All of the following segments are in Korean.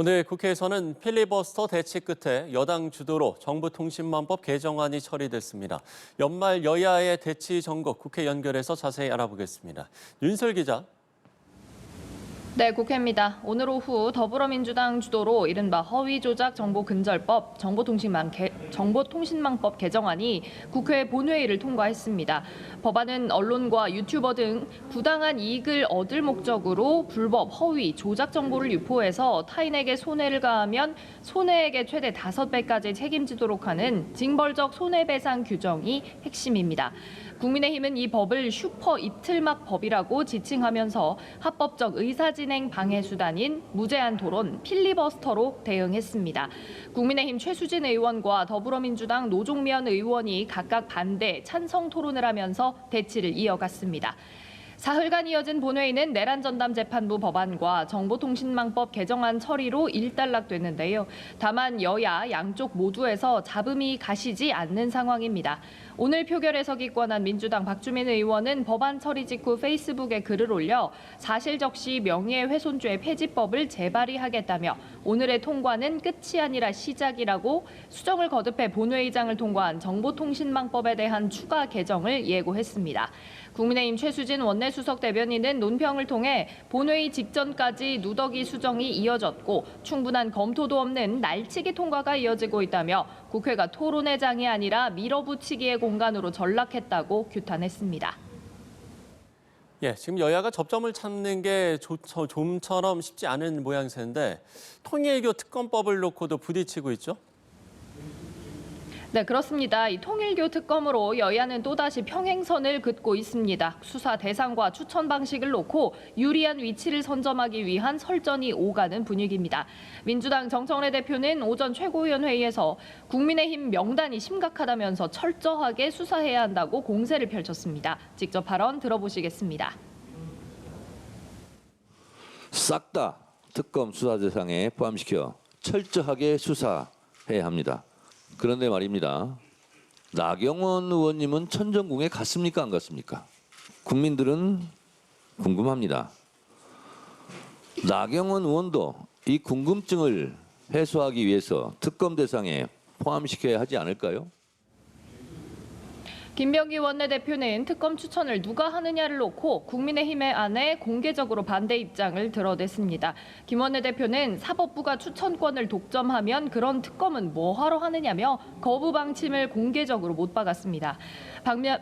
오늘 국회에서는 필리버스터 대치 끝에 여당 주도로 정보통신망법 개정안이 처리됐습니다. 연말 여야의 대치 전국 국회 연결해서 자세히 알아보겠습니다. 윤설 기자. 네, 국회입니다. 오늘 오후 더불어민주당 주도로 이른바 허위조작 정보근절법, 정보통신망법 개정안이 국회 본회의를 통과했습니다. 법안은 언론과 유튜버 등 부당한 이익을 얻을 목적으로 불법, 허위, 조작 정보를 유포해서 타인에게 손해를 가하면 손해액의 최대 5배까지 책임지도록 하는 징벌적 손해배상 규정이 핵심입니다. 국민의힘은 이 법을 슈퍼 이틀막 법이라고 지칭하면서 합법적 의사진행 방해 수단인 무제한 토론, 필리버스터로 대응했습니다. 국민의힘 최수진 의원과 더불어민주당 노종면 의원이 각각 반대, 찬성 토론을 하면서 대치를 이어갔습니다. 사흘간 이어진 본회의는 내란전담재판부 법안과 정보통신망법 개정안 처리로 일단락됐는데요. 다만 여야 양쪽 모두에서 잡음이 가시지 않는 상황입니다. 오늘 표결에서 기권한 민주당 박주민 의원은 법안 처리 직후 페이스북에 글을 올려 사실적시 명예훼손죄 폐지법을 재발의하겠다며 오늘의 통과는 끝이 아니라 시작이라고 수정을 거듭해 본회의장을 통과한 정보통신망법에 대한 추가 개정을 예고했습니다. 국민의힘 최수진 원내수석 대변인은 논평을 통해 본회의 직전까지 누더기 수정이 이어졌고 충분한 검토도 없는 날치기 통과가 이어지고 있다며 국회가 토론의 장이 아니라 밀어붙이기의 공간으로 전락했다고 규탄했습니다. 지금 여야가 접점을 찾는 게 좀처럼 쉽지 않은 모양새인데 통일교 특검법을 놓고도 부딪히고 있죠? 네, 그렇습니다. 이 통일교 특검으로 여야는 또다시 평행선을 긋고 있습니다. 수사 대상과 추천 방식을 놓고 유리한 위치를 선점하기 위한 설전이 오가는 분위기입니다. 민주당 정청래 대표는 오전 최고위원 회의에서 국민의힘 명단이 심각하다면서 철저하게 수사해야 한다고 공세를 펼쳤습니다. 직접 발언 들어보시겠습니다. 싹 다 특검 수사 대상에 포함시켜 철저하게 수사해야 합니다. 그런데 말입니다. 나경원 의원님은 천정궁에 갔습니까? 안 갔습니까? 국민들은 궁금합니다. 나경원 의원도 이 궁금증을 해소하기 위해서 특검 대상에 포함시켜야 하지 않을까요? 김병기 원내대표는 특검 추천을 누가 하느냐를 놓고 국민의힘의 안에 공개적으로 반대 입장을 드러냈습니다. 김 원내대표는 사법부가 추천권을 독점하면 그런 특검은 뭐하러 하느냐며 거부 방침을 공개적으로 못 박았습니다.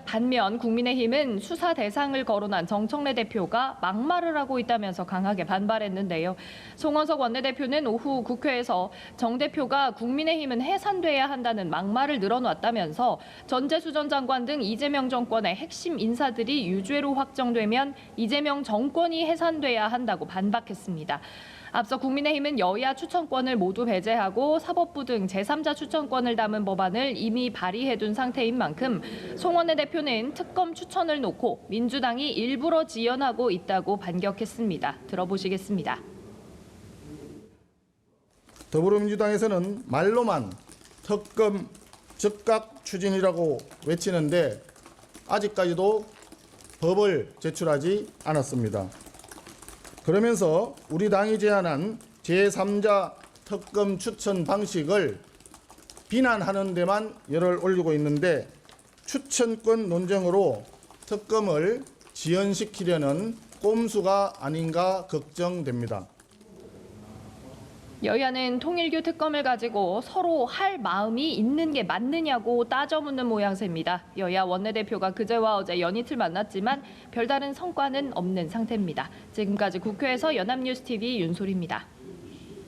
반면 국민의힘은 수사 대상을 거론한 정청래 대표가 막말을 하고 있다면서 강하게 반발했는데요. 송원석 원내대표는 오후 국회에서 정 대표가 국민의힘은 해산돼야 한다는 막말을 늘어놨다면서 전재수 전 장관 등 이재명 정권의 핵심 인사들이 유죄로 확정되면 이재명 정권이 해산돼야 한다고 반박했습니다. 앞서 국민의힘은 여야 추천권을 모두 배제하고 사법부 등 제3자 추천권을 담은 법안을 이미 발의해둔 상태인 만큼 송 원내대표는 특검 추천을 놓고 민주당이 일부러 지연하고 있다고 반격했습니다. 들어보시겠습니다. 더불어민주당에서는 말로만 특검 즉각 추진이라고 외치는데 아직까지도 법을 제출하지 않았습니다. 그러면서 우리 당이 제안한 제3자 특검 추천 방식을 비난하는 데만 열을 올리고 있는데 추천권 논쟁으로 특검을 지연시키려는 꼼수가 아닌가 걱정됩니다. 여야는 통일교 특검을 가지고 서로 할 마음이 있는 게 맞느냐고 따져 묻는 모양새입니다. 여야 원내대표가 그제와 어제 연이틀 만났지만 별다른 성과는 없는 상태입니다. 지금까지 국회에서 연합뉴스TV 윤소리입니다.